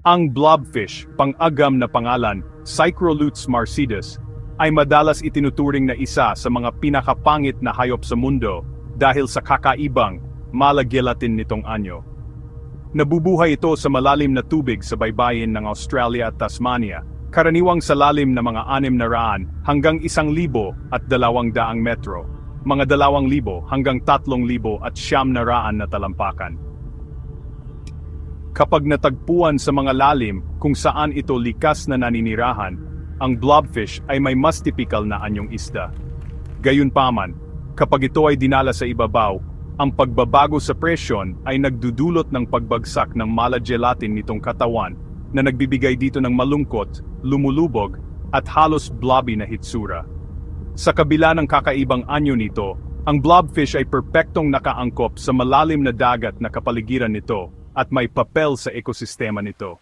Ang blobfish, pang-agam na pangalan, Psychrolutes marcedus, ay madalas itinuturing na isa sa mga pinakapangit na hayop sa mundo dahil sa kakaibang, malagelatin nitong anyo. Nabubuhay ito sa malalim na tubig sa baybayin ng Australia at Tasmania, karaniwang sa lalim na mga 600 hanggang 1,200 metro, mga 2,000 hanggang 3,900 na talampakan. Kapag natagpuan sa mga lalim kung saan ito likas na naninirahan, ang blobfish ay may mas tipikal na anyong isda. Gayunpaman, kapag ito ay dinala sa ibabaw, ang pagbabago sa presyon ay nagdudulot ng pagbagsak ng malagelatin nitong katawan na nagbibigay dito ng malungkot, lumulubog, at halos blobby na hitsura. Sa kabila ng kakaibang anyo nito, ang blobfish ay perpektong nakaangkop sa malalim na dagat na kapaligiran nito at may papel sa ekosistema nito.